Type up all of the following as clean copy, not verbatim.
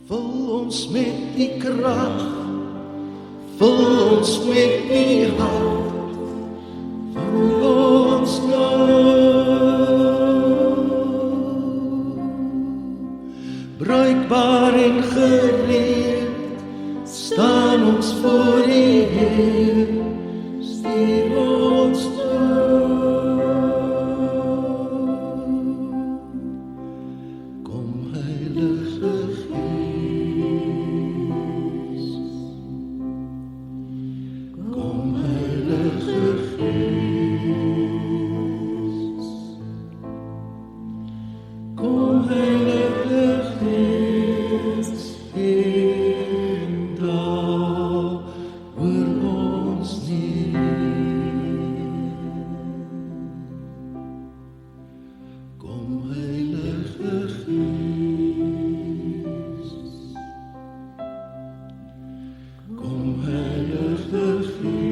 Vul ons met die krag, vul ons met die hart, vul ons nou. Bruikbaar en gereed, staan ons voor die Heer, stuur ons nou. Kom Heilige Gees, kom Heilige Gees, kom Heilige Gees, en daal oor ons neer. Kom Heilige Gees, kom Heilige Gees,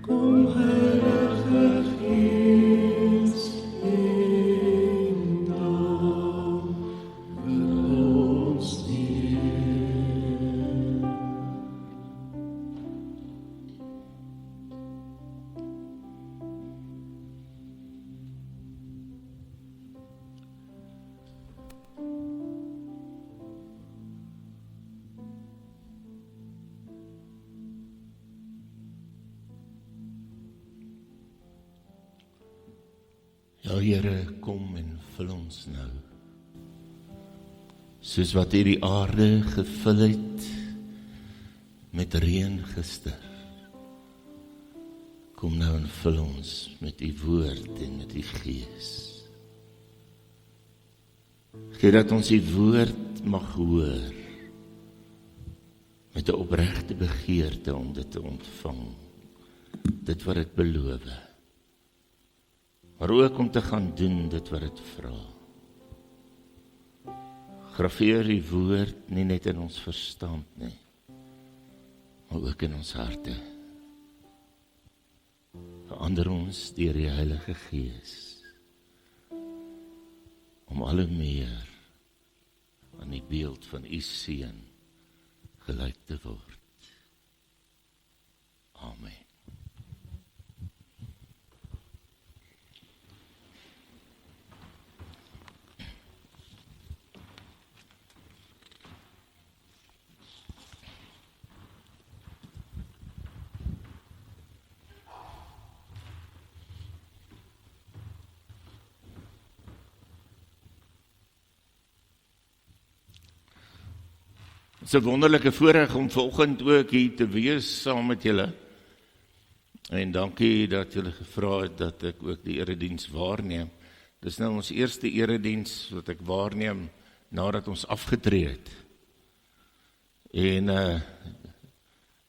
kom Heilige Gees, en daal oor ons neer. Ja, Here, kom en vul ons nou. Soos wat U die aarde gevul het met reën gister. Kom nou en vul ons met U woord en met U Gees. Gee dat ons U woord mag hoor met 'n opregte begeerte om dit te ontvang. Dit wat dit beloof. Maar ook om te gaan doen dit wat dit vra. Graveer die woord nie net in ons verstand nie, maar ook in ons harte. Verander ons deur die Heilige Gees, om al hoe meer aan die beeld van U Seun gelyk te word. Amen. Het is 'n wonderlike voorreg om vanoggend ook hier te wees saam met julle. En dankie dat julle gevra het dat ek ook die erediens waarneem. Dis nou ons eerste erediens wat ek waarneem nadat ons afgetree het. En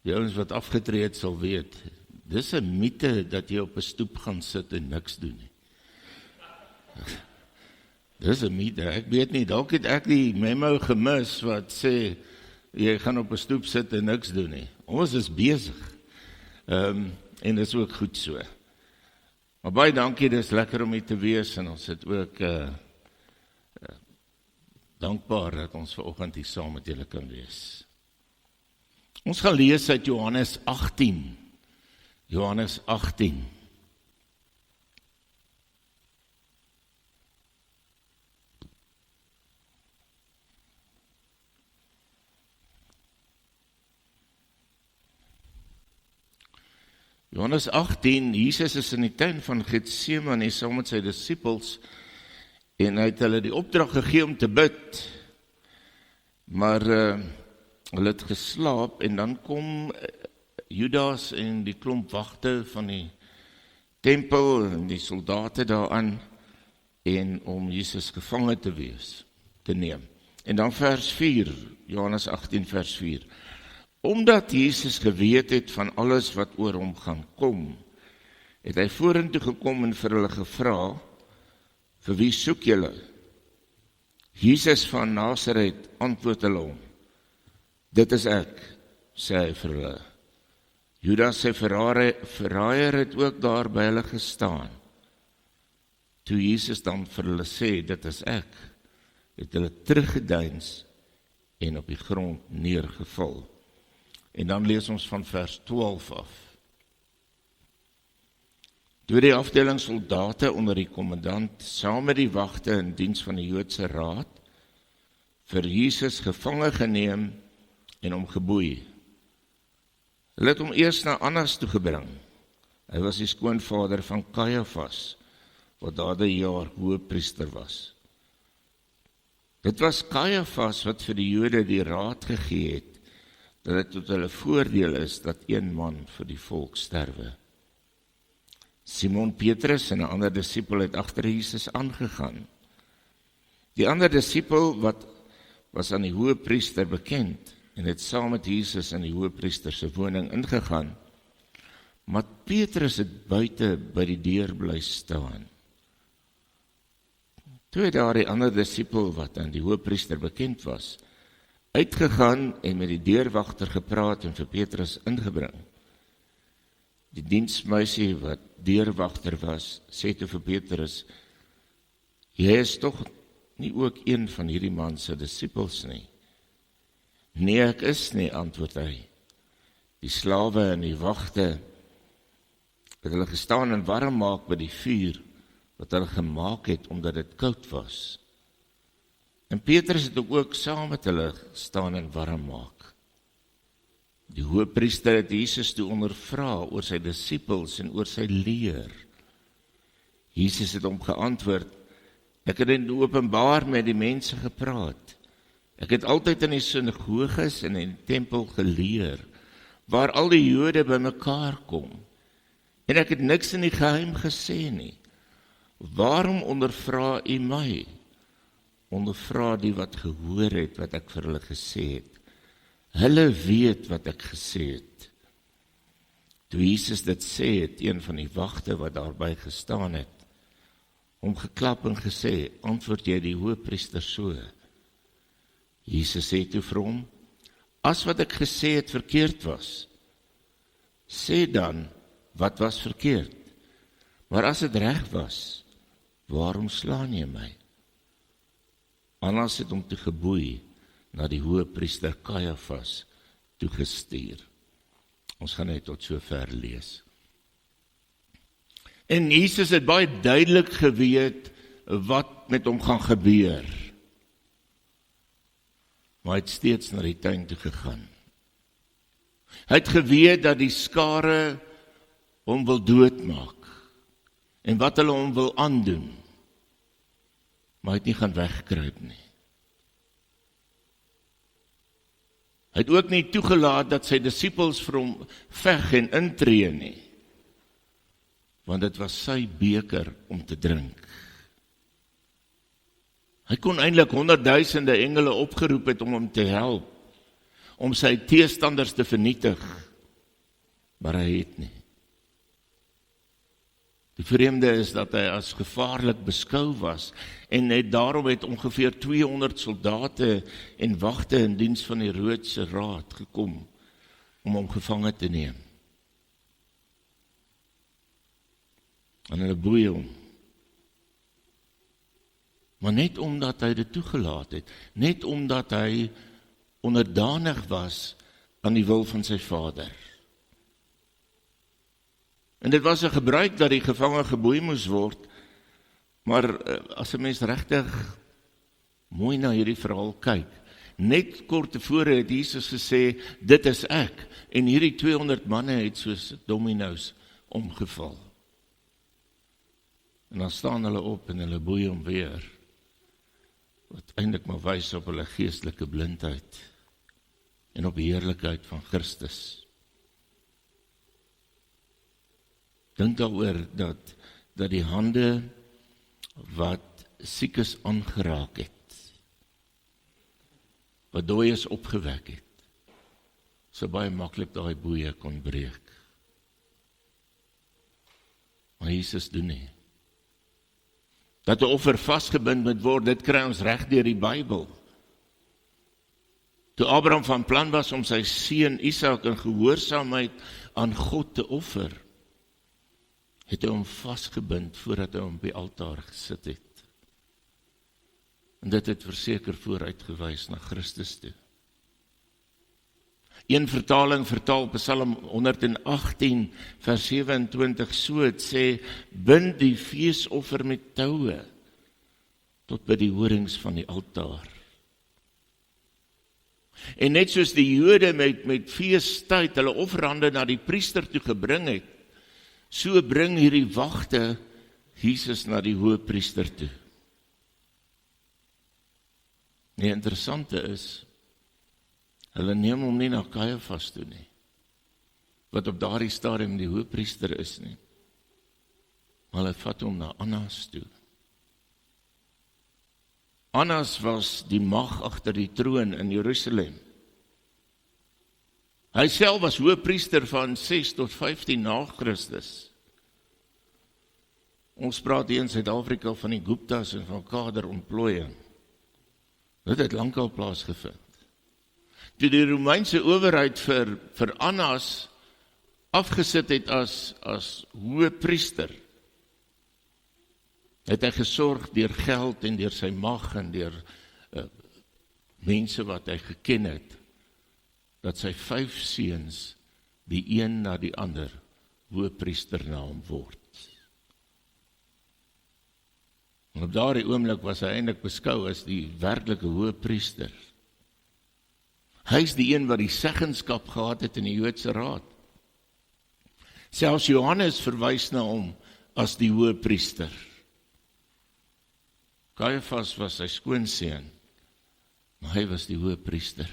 die ouens wat afgetree het sal weet, dis 'n mite dat jy op 'n stoep gaan sit en niks doen nie. Dis 'n mite. Ek weet nie, dalk het ek die memo gemis wat sê jy gaan op 'n stoep sit en niks doen nie. Ons is besig. En dit is ook goed so. Maar baie dankie, dit is lekker om hier te wees en ons het ook dankbaar dat ons vanoggend hier saam met julle kan wees. Ons gaan lees uit Johannes 18. Johannes 18. Johannes 18, Jesus is in die tuin van Getsemane saam met sy disippels en hy het hulle die opdrag gegee om te bid, maar hulle het geslaap en dan kom Judas en die klomp wagte van die tempel en die soldate daaraan en om Jesus gevange te neem. En dan vers 4, Johannes 18 vers 4. Omdat Jesus geweet het van alles wat oor hom gaan kom, het hy vorentoe gekom en vir hulle gevra, vir wie soek julle? Jesus van Nasaret, antwoord hulle hom. Dit is ek, sê hy vir hulle. Judas sy verraaier het ook daar by hulle gestaan. toe Jesus dan vir hulle sê, dit is ek, het hulle teruggedeins en op die grond neergeval. En dan lees ons van vers 12 af. Toe die afdeling soldate onder die kommandant, saam met die wagte in diens van die Joodse raad, vir Jesus gevange geneem en hom geboei. Hulle het hom eers na Annas toe gebring. Hy was die skoonvader van Kajafas, wat daardie jaar hoëpriester was. Dit was Kajafas wat vir die Jode die raad gegee het, dat dit tot hulle voordeel is dat een man vir die volk sterwe. Simon Petrus en 'n ander disipel het agter Jesus aangegaan. Die ander disipel was aan die hoëpriester bekend en het saam met Jesus in die hoëpriester se woning ingegaan, maar Petrus het buite by die deur bly staan. Toe het daar die ander disipel wat aan die hoëpriester bekend was, uitgegaan en met die deurwagter gepraat en vir Petrus ingebring. Die diensmeisie wat deurwagter was, sê toe vir Petrus, jy is tog nie ook een van hierdie man se disipels nie. Nee, ek is nie, antwoord hy. Die slawe en die wagte het hulle gestaan en warm maak by die vuur wat hulle gemaak het omdat dit koud was. En Petrus het ook saam met hulle staan en warm maak. Die hoëpriester het Jesus toe ondervra oor sy disipels en oor sy leer. Jesus het hom geantwoord, ek het in openbaar met die mense gepraat. Ek het altyd in die sinagoges en in die tempel geleer, waar al die Jode bymekaar kom. En ek het niks in die geheim gesê nie. Waarom ondervra u my? Ondervra die wat gehoor het wat ek vir hulle gesê het. Hulle weet wat ek gesê het. Toe Jesus dit sê, het een van die wagte wat daarby gestaan het, hom geklap en gesê, antwoord jy die hoëpriester so? Jesus sê toe vir hom, as wat ek gesê het verkeerd was, sê dan, wat was verkeerd? Maar as dit reg was, waarom slaan jy my? Annas het hom toe geboei, na die hoëpriester Kajafas toegestuur. Ons gaan net tot sover lees. En Jesus het baie duidelik geweet wat met hom gaan gebeur. Maar hy het steeds na die tuin toe gegaan. Hy het geweet dat die skare hom wil doodmaak en wat hulle hom wil aandoen. Maar hy het nie gaan wegkruip nie. Hy het ook nie toegelaat dat sy disipels vir hom veg en intree nie, want dit was sy beker om te drink. Hy kon eintlik 100,000 engele opgeroep het om hom te help, om sy teestanders te vernietig, maar hy het nie. Die vreemde is dat hy as gevaarlik beskou was en daarom het ongeveer 200 soldate en wagte in diens van die Joodse raad gekom om hom gevange te neem. En hulle boei hom. Maar net omdat hy dit toegelaat het, net omdat hy onderdanig was aan die wil van sy Vader. En dit was 'n gebruik dat die gevange geboei moes word, maar as 'n mens regtig mooi na hierdie verhaal kyk, net kort tevore het Jesus gesê, dit is ek, en hierdie 200 manne het soos dominos omgeval. En dan staan hulle op en hulle boei hom weer, wat eintlik maar wys op hulle geestelike blindheid en op die heerlikheid van Christus. Dink daaroor dat die hande wat siekes aangeraak het, wat dooies opgewek het, so baie maklik daai boeie kon breek. Maar Jesus doen nie. Dat 'n offer vasgebind moet word, dit kry ons reg deur die Bybel. Toe Abraham van plan was om sy seun Isak in gehoorsaamheid aan God te offer, het hy hom vasgebind voordat hy hom op die altaar gesit het. En dit het verseker vooruitgewys na Christus toe. Een vertaling vertaal Psalm 118 vers 27 so, het sê, bind die feesoffer met toue tot by die horings van die altaar. En net soos die Jode met feestyd hulle offerande na die priester toe gebring het, so bring hierdie wagte Jesus na die hoëpriester toe. Die interessante is, hulle neem hom nie na Kajafas toe nie, wat op daardie stadium die hoëpriester is nie, maar hulle vat hom na Annas toe. Annas was die mag agter die troon in Jerusalem. Hy self was hoëpriester van 6 tot 15 na Christus. Ons praat hier in Suid-Afrika van die Guptas en van kaderontplooiing. Dit het lankal plaasgevind. Toe die Romeinse owerheid vir Annas afgesit het as hoëpriester, het hy gesorg deur geld en deur sy mag en deur mense wat hy geken het, dat sy 5 seuns, die een na die ander, hoëpriester na hom word. En op daardie oomblik was hy eintlik beskou as die werklike hoëpriester. Hy is die een wat die seggenskap gehad het in die Joodse raad. Selfs Johannes verwys na hom as die hoëpriester. Kajafas was sy skoonseun, maar hy was die hoëpriester.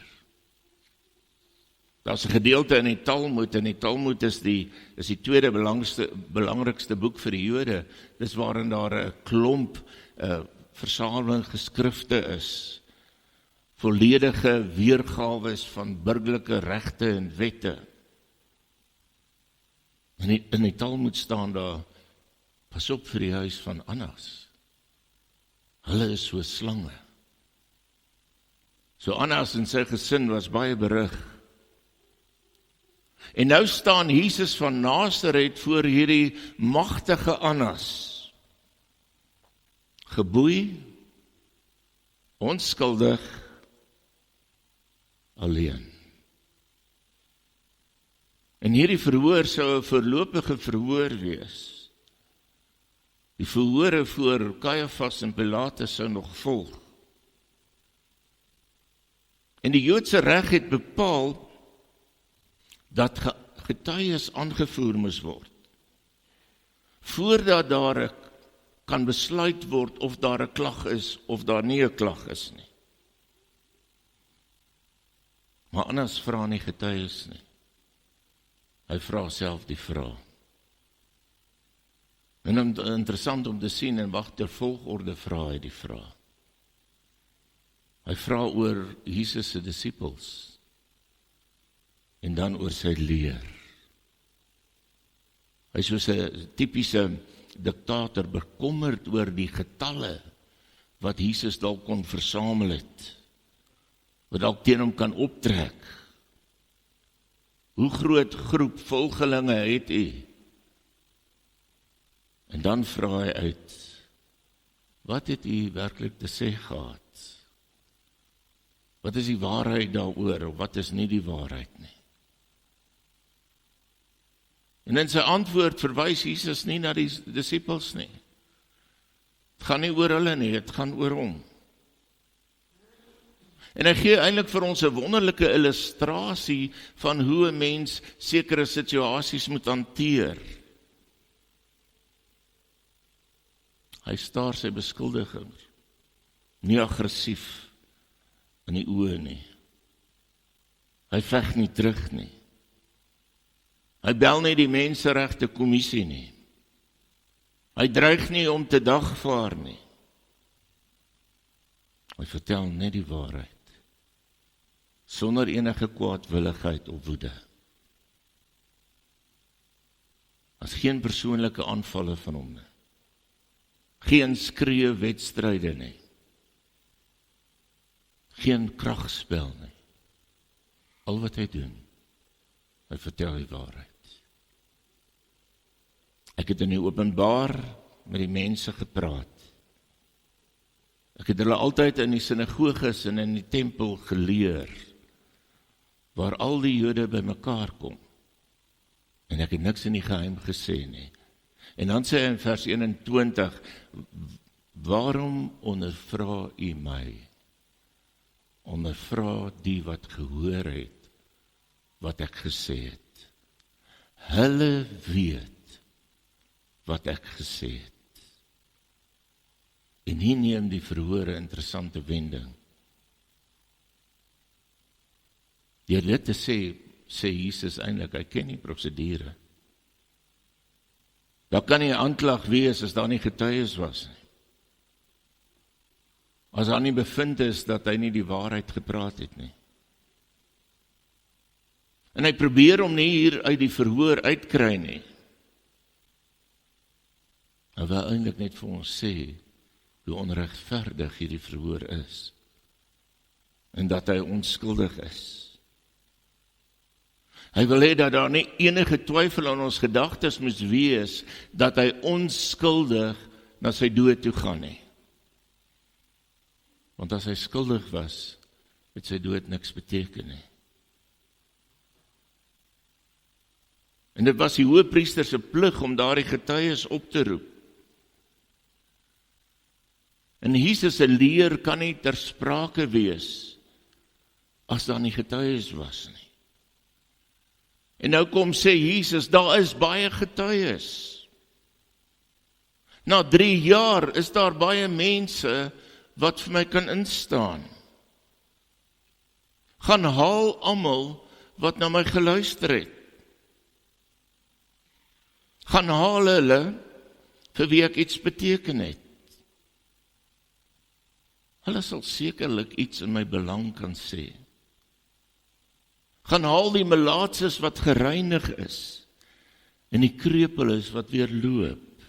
Daar's 'n gedeelte in die Talmud, en die Talmud is die tweede belangrikste boek vir die Jode. Dis waarin daar 'n klomp versameling geskrifte is, volledige weergawes van burgerlike regte en wette. In die Talmud staan daar, pas op vir die huis van Annas. Hulle is so slange. So Annas en sy gesin was baie berig. En nou staan Jesus van Nasaret voor hierdie magtige Annas. Geboei, onskuldig, alleen. En hierdie verhoor sou 'n voorlopige verhoor wees. Die verhore voor Kajafas en Pilatus sou nog volg. En die Joodse reg het bepaal dat getuies aangevoer moes word, voordat daar kan besluit word of daar 'n klag is of daar nie 'n klag is nie. Maar Annas vra nie getuies nie. Hy vra self die vraag. En interessant om te sien, en watter volgorde vra hy die vraag. Hy vra oor Jesus se disippels, en dan oor sy leer. Hy is soos 'n tipiese diktator, bekommerd oor die getalle wat Jesus dalk kon versamel het, wat dalk teen hom kan optrek. Hoe groot groep volgelinge het u? En dan vra hy uit, wat het u werklik te sê gehad? Wat is die waarheid daaroor, of wat is nie die waarheid nie? En in sy antwoord verwys Jesus nie na die disippels nie. Het gaan nie oor hulle nie, het gaan oor hom. En hy gee eintlik vir ons 'n wonderlike illustrasie van hoe 'n mens sekere situasies moet hanteer. Hy staar sy beskuldiger nie aggressief in die oë nie. Hy veg nie terug nie. Hy bel nie die menseregte kommissie nie. Hy dreig nie om te dagvaar nie. Hy vertel net die waarheid, sonder enige kwaadwilligheid of woede. As geen persoonlike aanvalle van hom nie. Geen skree wedstryde nie. Geen kragspel nie. Al wat hy doen, hy vertel die waarheid. Ek het in die openbaar met die mense gepraat. Ek het hulle altyd in die sinagoges en in die tempel geleer, waar al die Jode by mekaar kom. En ek het niks in die geheim gesê nie. En dan sê hy in vers 21, waarom ondervra u my? Ondervra die wat gehoor het, wat ek gesê het. Hulle weet wat ek gesê het. En hier neem die verhoor 'n interessante wending. Deur dit te sê Jesus eintlik, hy ken die prosedure. Daar kan nie 'n aanklag wees as daar nie getuies was nie. As daar nie bevind is dat hy nie die waarheid gepraat het nie. En hy probeer hom nie hier uit die verhoor uitkry nie. Hy wil eintlik net vir ons sê hoe onregverdig hierdie verhoor is. En dat hy onskuldig is. Hy wil hê dat daar nie enige twyfel aan ons gedagtes moes wees dat hy onskuldig na sy dood toe gaan nie. Want as hy skuldig was, het sy dood niks beteken nie. En dit was die hoëpriester se plig om daardie getuies op te roep. En Jesus se leer kan nie ter sprake wees as daar nie getuies was nie. En nou kom sê Jesus, daar is baie getuies. Na 3 jaar is daar baie mense wat vir my kan instaan. Gaan haal almal wat na my geluister het. Gaan haal hulle vir wie ek iets beteken het. Hulle sal sekerlik iets in my belang kan sê. Gaan haal die melaatses wat gereinig is en die krepeles wat weer loop.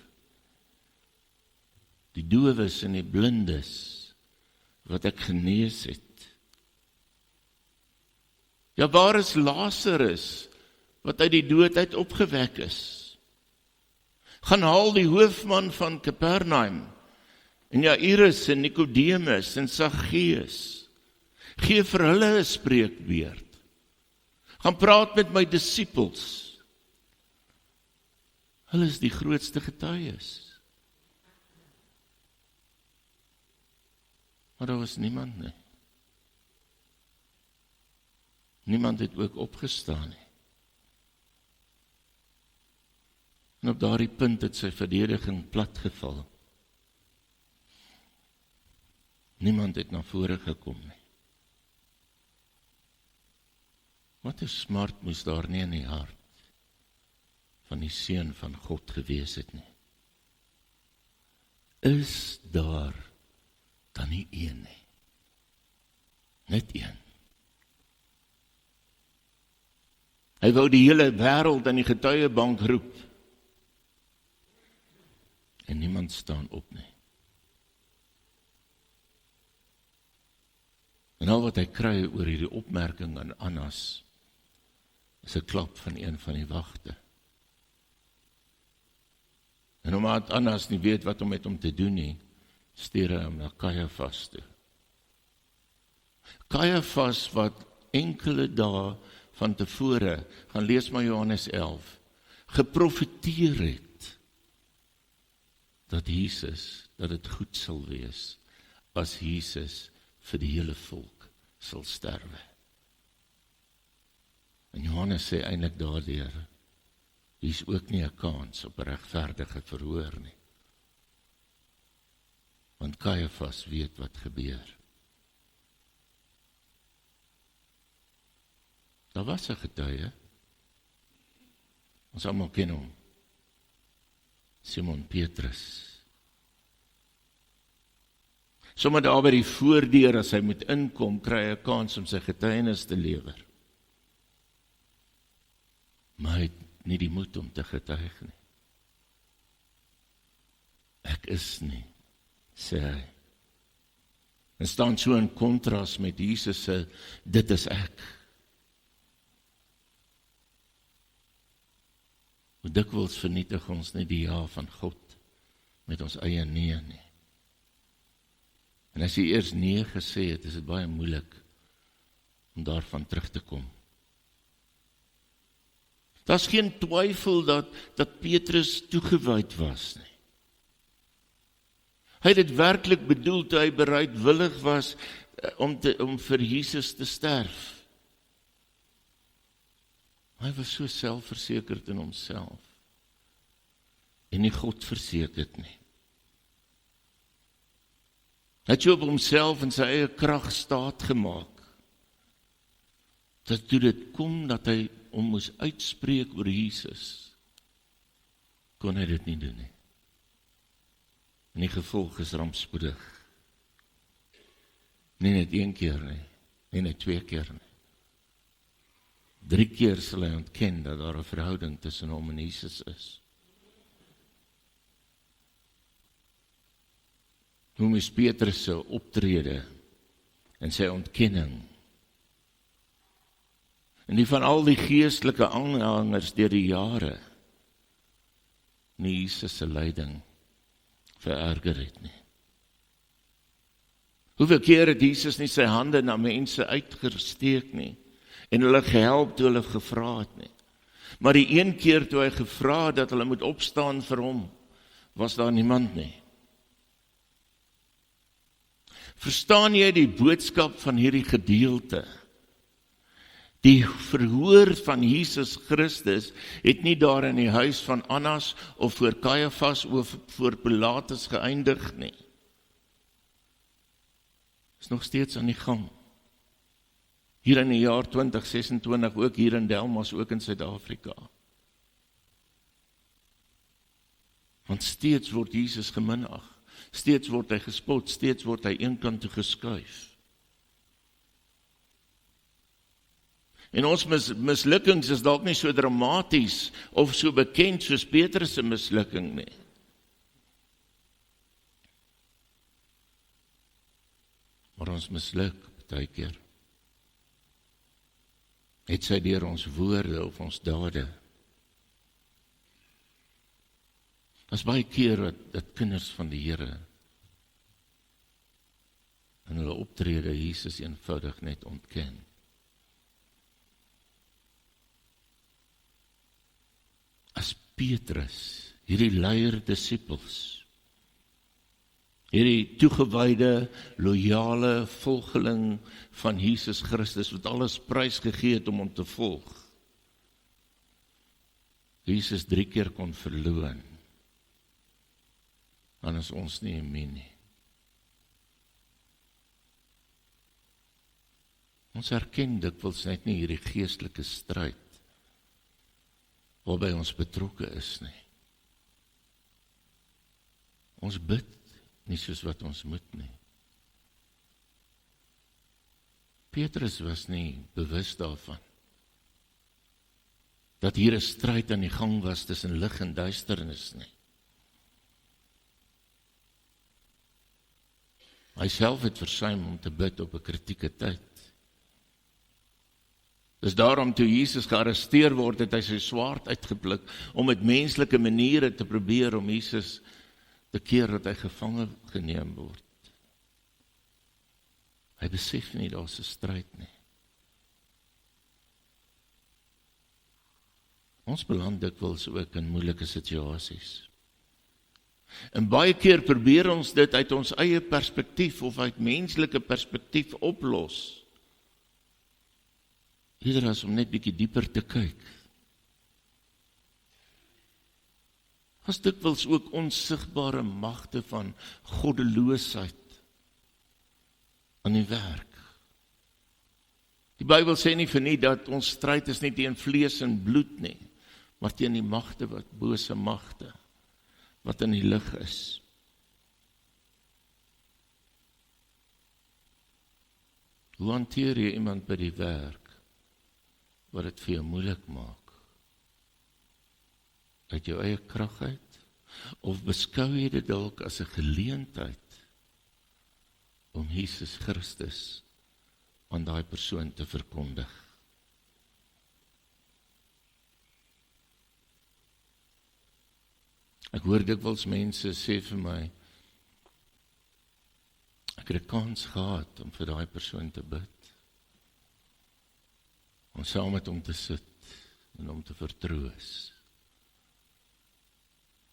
Die dowes en die blindes wat ek genees het. Ja, waar is Lazarus wat uit die dood uit opgewek is? Gaan haal die hoofman van Kapernaum en Jairus en Nikodemus en Saggeus. Gee vir hulle 'n spreekbeurt. Gaan praat met my disippels. Hulle is die grootste getuies. Maar daar was niemand nie. Niemand het ook opgestaan nie. En op daardie punt het sy verdediging platgeval. Niemand het na vore gekom nie. Wat 'n smart moes daar nie in die hart van die seun van God gewees het nie. Is daar dan nie een nie? Net een. Hy wou die hele wêreld in die getuiebank roep. En niemand staan op nie. En al wat hy kry oor hierdie opmerking aan Annas, is 'n klap van een van die wagte. En omdat Annas nie weet wat om met hom te doen nie, stuur hy hom na Kajafas toe. Kajafas wat enkele dae van tevore, gaan lees maar Johannes 11, geprofeteer het, dat dit goed sal wees, as Jesus vir die hele volk sal sterwe. En Johannes sê eintlik daardeur, hier is ook nie 'n kans op 'n regverdige verhoor nie. Want Kajafas weet wat gebeur. Daar was 'n getuie. Ons almal ken hom. Simon Petrus. Sommige daar by die voordeur, as hy moet inkom, kry hy 'n kans om sy getuienis te lewer. Maar hy het nie die moed om te getuig nie. Ek is nie, sê hy. En staan so in kontras met Jesus se, dit is ek. Hoe dikwels vernietig ons nie die ja van God met ons eie nee nie. En as jy eers nee gesê het, is dit baie moeilik om daarvan terug te kom. Daar's geen twyfel dat Petrus toegewyd was nie. Hy het dit werklik bedoel toe hy bereidwillig was om vir Jesus te sterf. Hy was so selfversekerd in homself en nie God versekerd nie. Hy het so op homself en sy eie krag staat gemaak, dat toe dit kom dat hy hom moes uitspreek oor Jesus, kon hy dit nie doen nie. En die gevolg is rampspoedig. Nie net 1 keer nie, nie net 2 keer nie. 3 keer sal hy ontken dat daar 'n verhouding tussen hom en Jesus is. Hoe is Petrus se optrede en sy ontkenning? En die van al die geestelike aanhangers deur die jare nie Jesus se lyding vererger het nie. Hoeveel keer het Jesus nie sy hande na mense uitgesteek nie en hulle gehelp toe hulle gevra het nie. Maar die 1 keer toe hy gevra het dat hulle moet opstaan vir hom, was daar niemand nie. Verstaan jy die boodskap van hierdie gedeelte? Die verhoor van Jesus Christus het nie daar in die huis van Annas of voor Kajafas of voor Pilatus geëindig nie. Is nog steeds aan die gang. Hier in die jaar 2026, ook hier in Delmas, ook in Suid-Afrika. Want steeds word Jesus geminag, steeds word hy gespot, steeds word hy eenkant toe geskuif. En ons mislukkings is dalk nie so dramaties of so bekend soos Petrus se mislukking nie. Maar ons misluk baie keer. Het sy deur ons woorde of ons dade. As baie keer dat kinders van die Here in hulle optrede Jesus eenvoudig net ontken. As Petrus, hierdie leier disippels, hierdie toegewyde, loyale volgeling van Jesus Christus, wat alles prys gegee het om hom te volg, Jesus 3 keer kon verloon, dan is ons nie immuun nie. Ons herken dikwels net nie hierdie geestelike stryd waarby ons betrokke is nie. Ons bid nie soos wat ons moet nie. Petrus was nie bewus daarvan, dat hier 'n stryd aan die gang was tussen lig en duisternis nie. Hy self het versuim om te bid op 'n kritieke tyd. Dus daarom toe Jesus gearresteer word, het hy sy swaard uitgepluk om met menslike maniere te probeer om Jesus te keer dat hy gevange geneem word. Hy besef nie, daar's 'n stryd nie. Ons beland dikwels ook in moeilike situasies. En baie keer probeer ons dit uit ons eie perspektief of uit menslike perspektief oplos. Eerder as om net bietjie dieper te kyk. Was dikwels ook onsigbare magte van goddeloosheid aan die werk. Die Bybel sê nie vir nie dat ons stryd is nie teen vlees en bloed nie, maar teen die magte, bose magte, wat in die lig is. Hoe hanteer jy iemand by die werk wat dit vir jou moeilik maak? Uit jou eie krag uit? Of beskou jy dit dalk as 'n geleentheid om Jesus Christus aan daai persoon te verkondig? Ek hoor dikwels mense sê vir my, ek het 'n kans gehad om vir daai persoon te bid, om saam met hom te sit en hom te vertroos.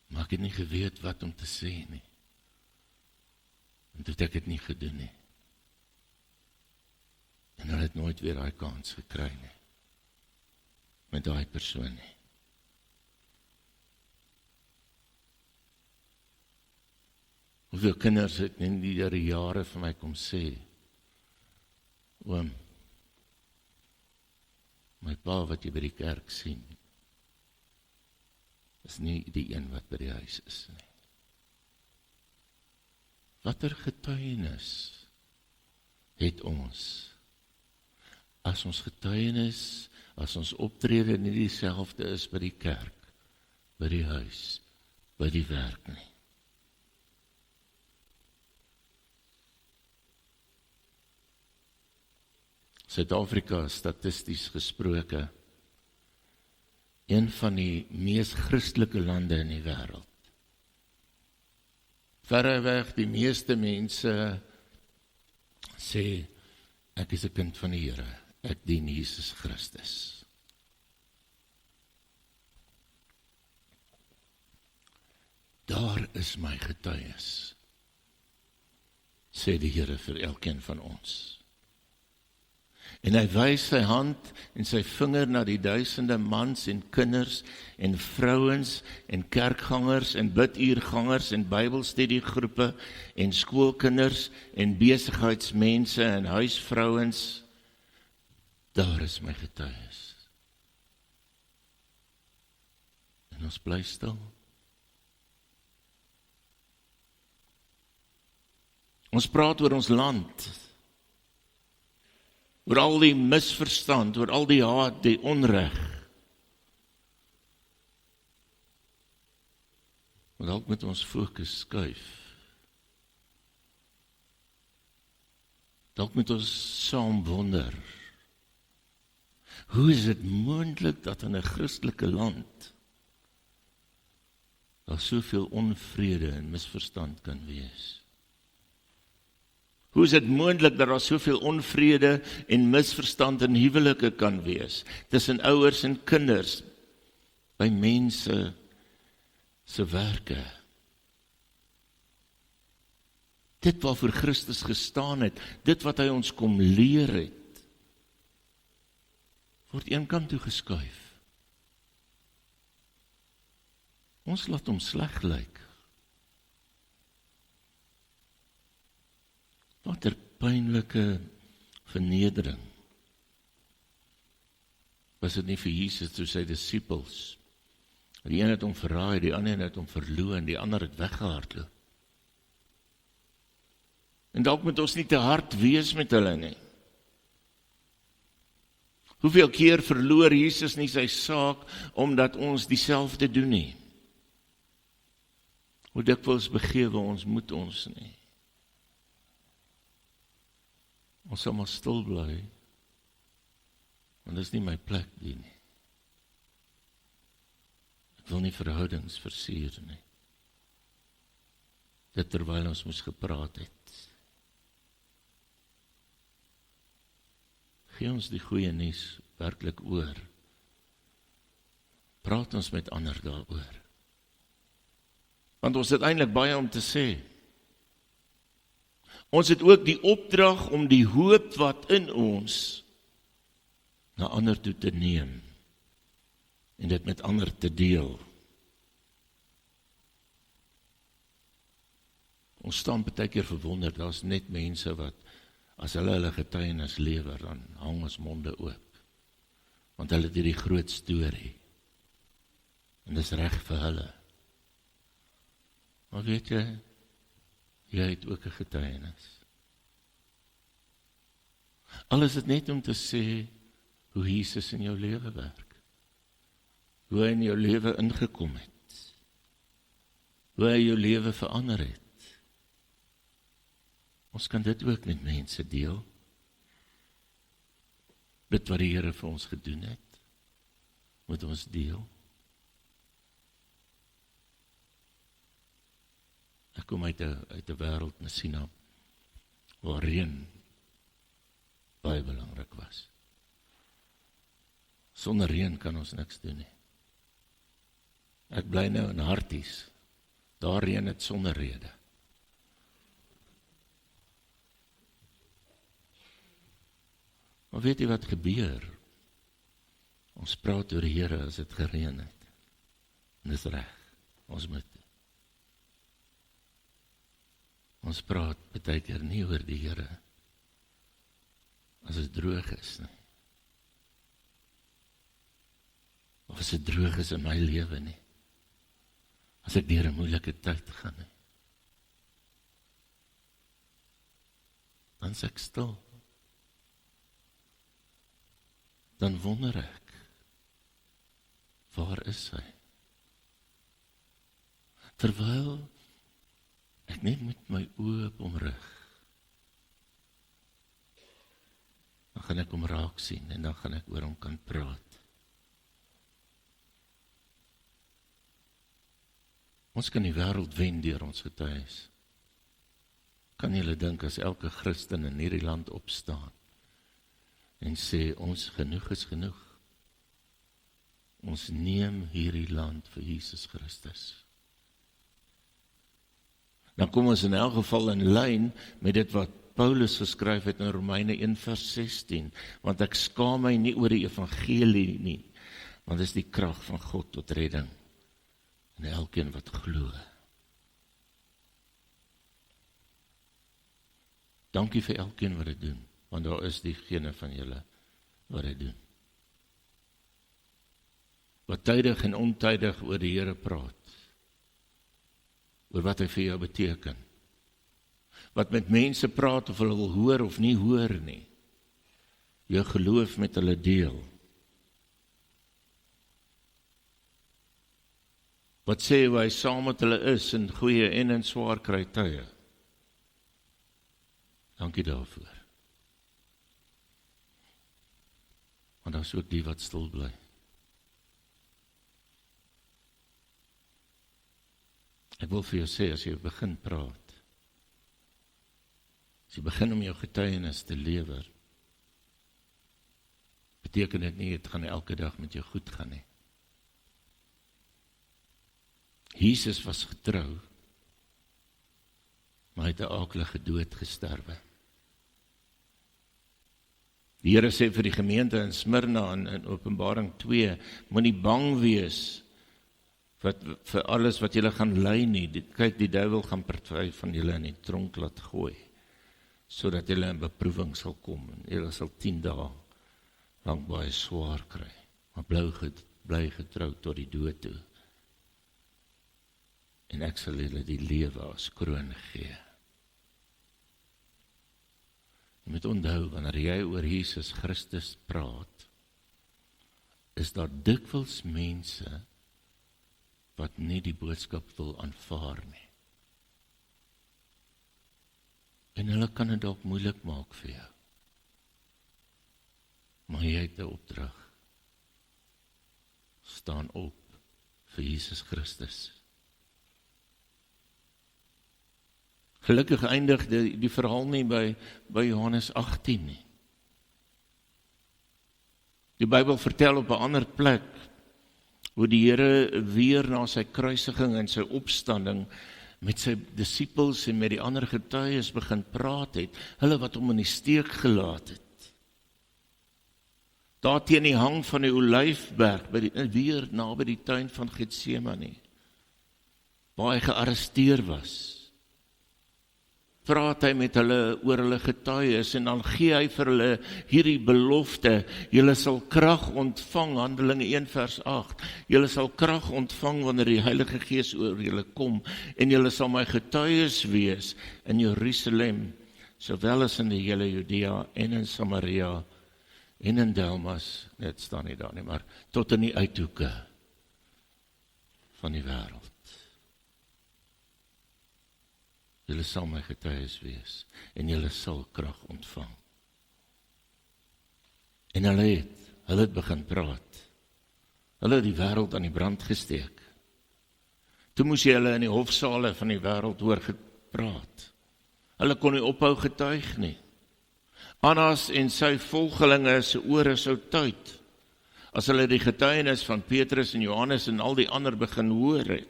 Maar ek het nie geweet wat om te sê nie. En toe het ek dit nie gedoen nie. En hulle het nooit weer daai kans gekry nie. Met daai persoon nie. Hoeveel kinders het in die jare vir my kom sê, oom, my pa wat jy by die kerk sien, is nie die een wat by die huis is nie. Watter getuienis het ons? As ons getuienis, as ons optrede nie dieselfde is by die kerk, by die huis, by die werk nie. Suid-Afrika, statisties gesproke, een van die mees Christelike lande in die wêreld. Verreweg die meeste mense sê, ek is 'n kind van die Here, ek dien Jesus Christus. Daar is my getuies, sê die Here vir elkeen van ons. En hy wys sy hand en sy vinger na die duisende mans en kinders en vrouens en kerkgangers en biduurgangers en Bybelstudiegroepe en skoolkinders en besigheidsmense en huisvrouens. Daar is my getuies. En ons bly stil. Ons praat oor ons land. Oor al die misverstand, oor al die haat, die onreg. Maar dalk moet ons fokus skuif. Dalk moet ons saam wonder. Hoe is dit moontlik dat in 'n Christelike land daar soveel onvrede en misverstand kan wees? Hoe is dit moontlik dat daar soveel onvrede en misverstand in huwelike kan wees, tussen ouers en kinders, by mense se werke? Dit waarvoor Christus gestaan het, dit wat hy ons kom leer het, word een kant toe geskuif. Ons laat hom sleg lyk. Wat 'n pynlike vernedering. Was dit nie vir Jesus toe sy disippels? Die een het hom verraai, die ander het hom verloon, die ander het weggehardloop. En dalk moet ons nie te hard wees met hulle nie. Hoeveel keer verloor Jesus nie sy saak, omdat ons dieselfde doen nie? Hoe dikwels begewe ons, moet ons nie? Ons sal maar stil bly, want dit is nie my plek die nie. Ek wil nie verhoudings versuur nie. Dit terwyl ons moes gepraat het. Gee ons die goeie nuus werklik oor. Praat ons met ander daaroor. Want ons het eintlik baie om te sê. Ons het ook die opdrag om die hoop wat in ons na ander toe te neem en dit met ander te deel. Ons staan baie keer verwonderd, daar's net mense wat as hulle getuienis lewer, dan hang ons monde oop. Want hulle het hierdie groot storie. En dis reg vir hulle. Maar weet jy, jy het ook 'n getuienis. Al is dit net om te sê hoe Jesus in jou lewe werk. Hoe hy in jou lewe ingekom het. Hoe hy jou lewe verander het. Ons kan dit ook met mense deel. Dit wat die Here vir ons gedoen het, moet ons deel. Ek kom uit 'n wêreld, Messina, waar reën baie belangrik was. Sonder reën kan ons niks doen nie. Ek bly nou in Harties. Daar reën het sonder rede. Maar weet jy wat gebeur? Ons praat oor die Here as dit gereën het. En dis reg. Ons moet. Ons praat baie keer nie oor die Here as dit droog is nie. Of as dit droog is in my lewe nie. As ek deur 'n moeilike tyd gaan nie. Dan is ek stil. Dan wonder ek, waar is hy? Terwyl ek net met my oë op hom rig, dan gaan ek hom raak sien en dan gaan ek oor hom kan praat. Ons kan die wêreld wen deur ons getuies. Kan julle dink as elke Christen in hierdie land opstaan en sê, ons genoeg is genoeg. Ons neem hierdie land vir Jesus Christus. Dan kom ons in elk geval in lyn met dit wat Paulus geskryf het in Romeine 1:16, want ek skaam my nie oor die evangelie nie, want dit is die krag van God tot redding, en elkeen wat glo. Dankie vir elkeen wat dit doen, want daar is diegene van julle wat dit doen. Wat tydig en ontydig oor die Here praat, oor wat hy vir jou beteken. Wat met mense praat of hulle wil hoor of nie hoor nie. Jou geloof met hulle deel. Wat sê hoe hy saam met hulle is in goeie en in swaar kry tye. Dankie daarvoor. Want daar is ook die wat stil bly. Ek wil vir jou sê, as jy begin praat, as jy begin om jou getuienis te lewer, beteken dit nie, het gaan elke dag met jou goed gaan nie. Jesus was getrou, maar hy het 'n aaklige dood gesterwe. Die Here sê vir die gemeente in Smyrna in Openbaring 2, moenie bang wees vir alles wat julle gaan ly nie. Kyk, die duiwel gaan party van julle in die tronk laat gooi, sodat julle in beproewing sal kom. En julle sal 10 dae lank baie swaar kry, maar bly getrou tot die dood toe. En ek sal julle die lewe as kroon gee. Jy moet onthou, wanneer jy oor Jesus Christus praat, is daar dikwels mense wat nie die boodskap wil aanvaar nie. En hulle kan dit dalk moeilik maak vir jou. Maar jy het 'n opdrag. Staan op vir Jesus Christus. Gelukkig eindig die verhaal nie by Johannes 18 nie. Die Bybel vertel op 'n ander plek hoe die Here weer na sy kruisiging en sy opstanding met sy disippels en met die ander getuies begin praat het, hulle wat hom in die steek gelaat het. Daar teen die hang van die Olyfberg, weer naby die tuin van Getsemane, waar hy gearresteer was, praat hy met hulle oor hulle getuies en dan gee hy vir hulle hierdie belofte, julle sal krag ontvang, Handelinge 1 vers 8, julle sal krag ontvang wanneer die Heilige Gees oor julle kom, en julle sal my getuies wees in Jerusalem, sowel as in die hele Judea en in Samaria en in Delmas, net staan nie daar nie, maar tot in die uithoeke van die wêreld. Julle sal my getuies wees, en julle sal krag ontvang. En hulle het begin praat. Hulle het die wêreld aan die brand gesteek. Toe moes jy hulle in die hofsale van die wêreld hoor gepraat. Hulle kon nie ophou getuig nie. Annas en sy volgelinge se ore sou tuit, as hulle die getuienis van Petrus en Johannes en al die ander begin hoor het.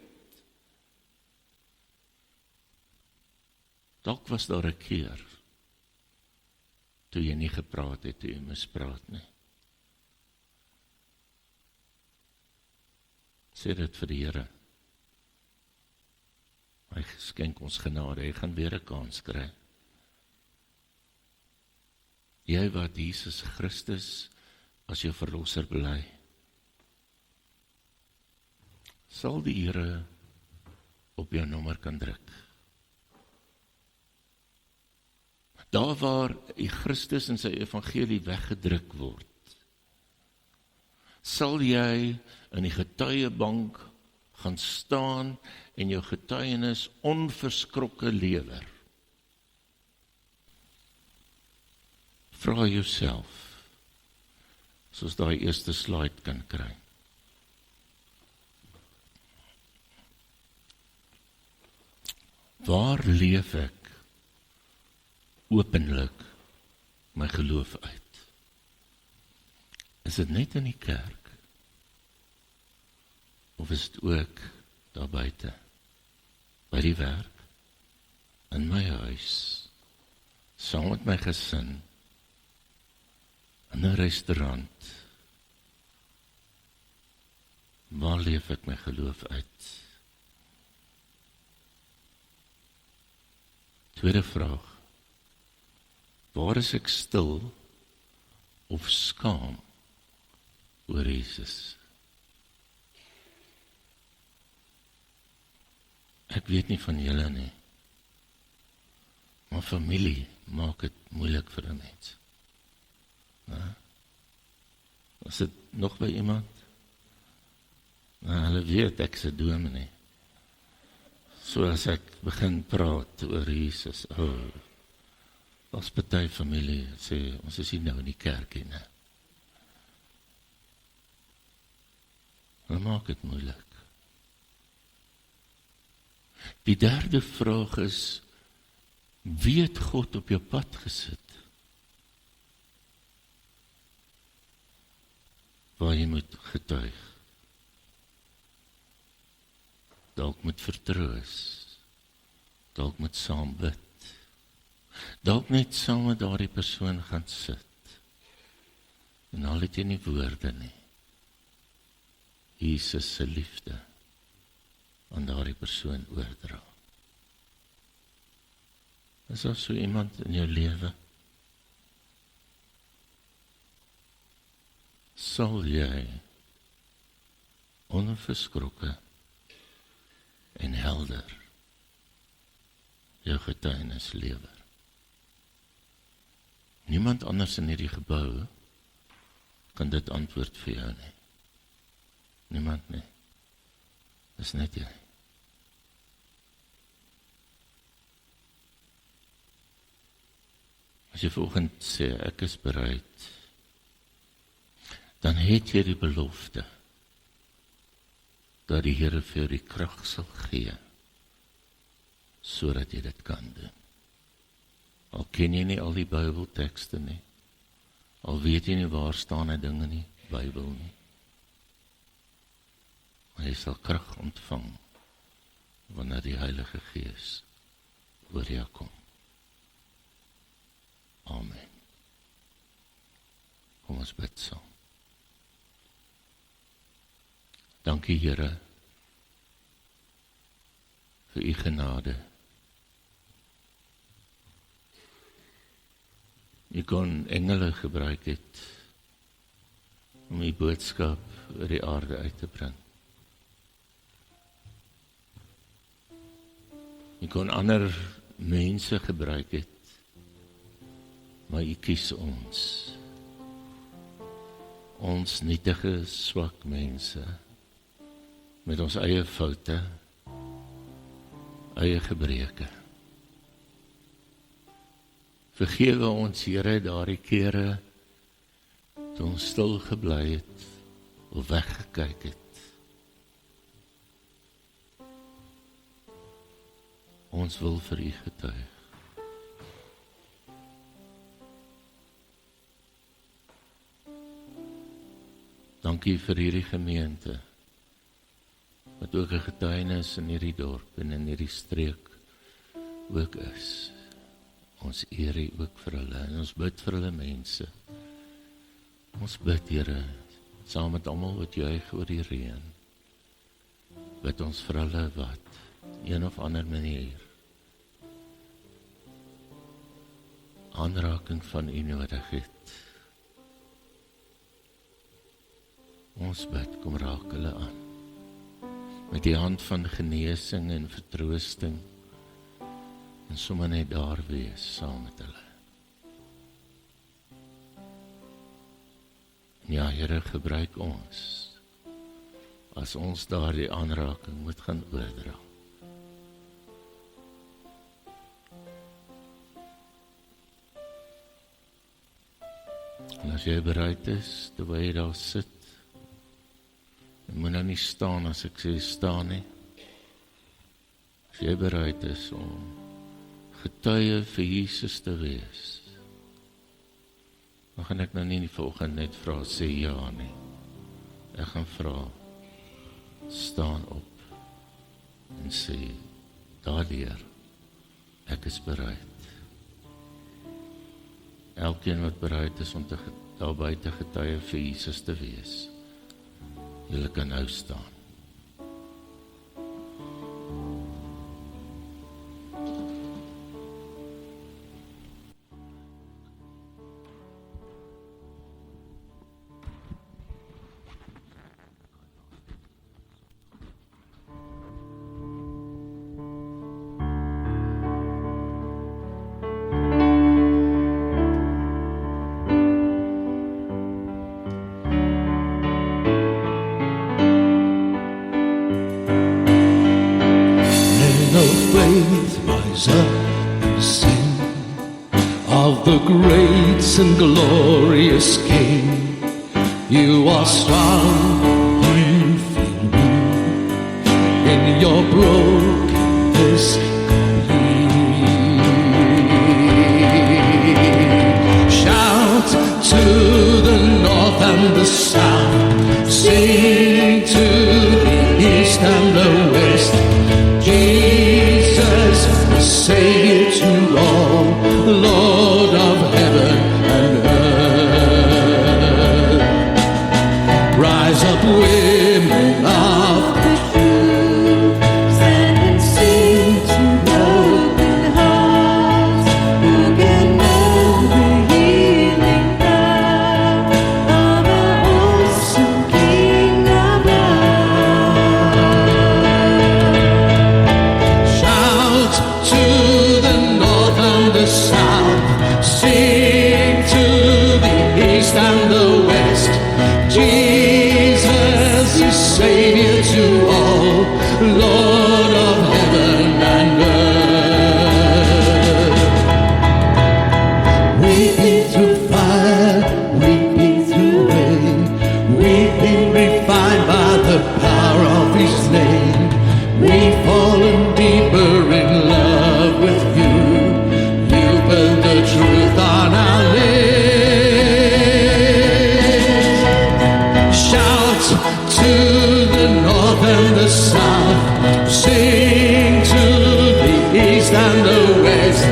Dalk was daar 'n keer, toe jy nie gepraat het, toe jy mispraat nie. Sê dit vir die Here. Hy skenk ons genade, hy gaan weer 'n kans kry. Jy wat Jesus Christus as jou verlosser bely, sal die Here op jou nommer kan druk. Daar waar die Christus en sy evangelie weggedruk word, sal jy in die getuiebank gaan staan en jou getuienis onverskrokke lewer. Vra jouself, soos daai eerste slide kan kry. Waar leef ek openlik my geloof uit? Is dit net in die kerk? Of is dit ook daar buite, by die werk, in my huis, saam met my gesin, in 'n restaurant? Waar leef ek my geloof uit? Tweede vraag. Waar is ek stil of skaam oor Jesus? Ek weet nie van julle nie, maar familie maak dit moeilik vir 'n mens. Was dit nog by iemand? Hulle weet ek is 'n dominee. So as ek begin praat oor Jesus, as party familie sê, ons is hier nou in die kerk nie. Hulle maak dit moeilik. Die derde vraag is, wie het God op jou pad gesit? Waar jy moet getuig. Dalk moet vertroos. Dalk moet saam bid. Dalk net saam met daardie persoon gaan sit. En al het jy nie woorde nie. Jesus se liefde aan daardie persoon oordra. Is daar so iemand in jou lewe? Sal jy onverskrokke en helder jou getuienis lewer? Niemand anders in hierdie gebou kan dit antwoord vir jou nie. Niemand nie. Dis net jy. As jy vanoggend sê, ek is bereid, dan het jy die belofte dat die Here vir jou die krag sal gee sodat jy dit kan doen. Al ken jy nie al die Bybeltekste nie, al weet jy nie waar staan die dinge nie, Bybel nie, maar jy sal krag ontvang wanneer die Heilige Gees oor jou kom. Amen. Kom ons bid saam. Dankie Here vir u genade. U kon engele gebruik het om u boodskap oor die aarde uit te bring. U kon ander mense gebruik het, maar u kies ons. Ons nietige, swak mense, met ons eie foute, eie gebreke. Vergewe ons, Here, daardie kere toe ons stil gebly het of weggekyk het. Ons wil vir U getuig. Dankie vir hierdie gemeente, wat ook 'n getuienis in hierdie dorp en in hierdie streek ook is. Ons eer U ook vir hulle en ons bid vir hulle mense. Ons bid, Here, saam met almal wat juig oor die reën, bid ons vir hulle wat een of ander manier aanraking van U nodig het. Ons bid, kom raak hulle aan met die hand van genesing en vertroosting en sommer net daar wees saam met hulle. Ja, Here, gebruik ons as ons daardie aanraking moet gaan oordra. En as jy bereid is, terwyl jy daar sit, jy moet nou nie staan as ek sê staan nie. As jy bereid is om getuie vir Jesus te wees, dan gaan ek nou nie volgende net vra, sê ja nie. Ek gaan vra, staan op en sê, daardeur, ek is bereid. Elkeen wat bereid is om daar buite getuie vir Jesus te wees, julle kan nou staan. Rise up and sing of the great and glorious King. You are strong, you feel weak, in your brokenness complete. Shout to the north and the south, sing to the east and the west. Jesus, Savior to all, Lord of heaven and earth. Rise up, women of the truth, stand and sing to broken hearts, who can know the healing power of our awesome King of love. Shout to the north and the south, sing to the east and the west. Jesus is Savior to all, Lord of heaven and earth. Weeping through fire, weeping through rain, weeping refined by the power of His name. We've fallen deeper in love with You. You built the truth on our lips. Shout to the north and the south, sing to the east and the west.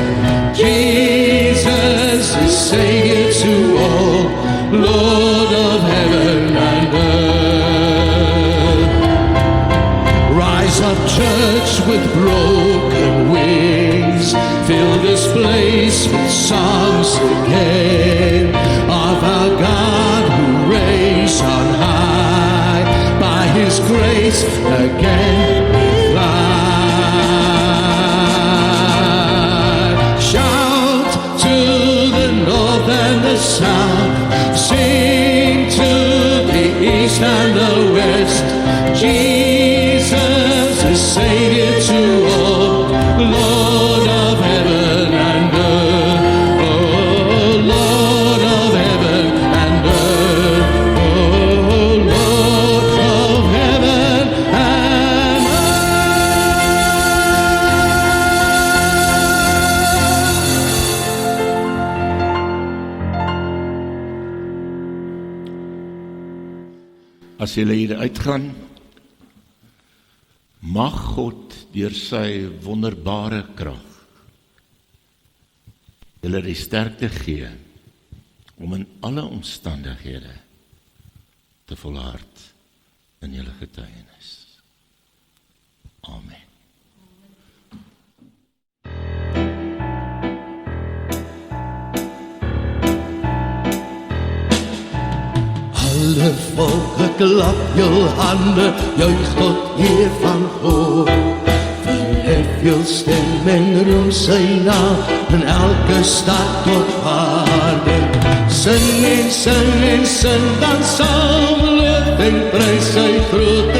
Jesus is Savior to all, Lord of heaven and earth. Rise up, church, with broken wings. Fill this place with songs again of our God who reigns on high. By His grace again we fly. Shout to the north and the south, sing to the east and the west. Jesus is Savior to all, Lord of heaven and earth. Oh, Lord. as julle hier uitgaan, mag God deur sy wonderbare krag julle die sterkte gee om in alle omstandighede te volhard in julle getuienis. Amen. Alle volke klap jou hande, juich tot eer van God. Verhef jou stem en roem sy naam in elke stad tot aarde. Sing en sing en sing dan saam, loof en prys sy grote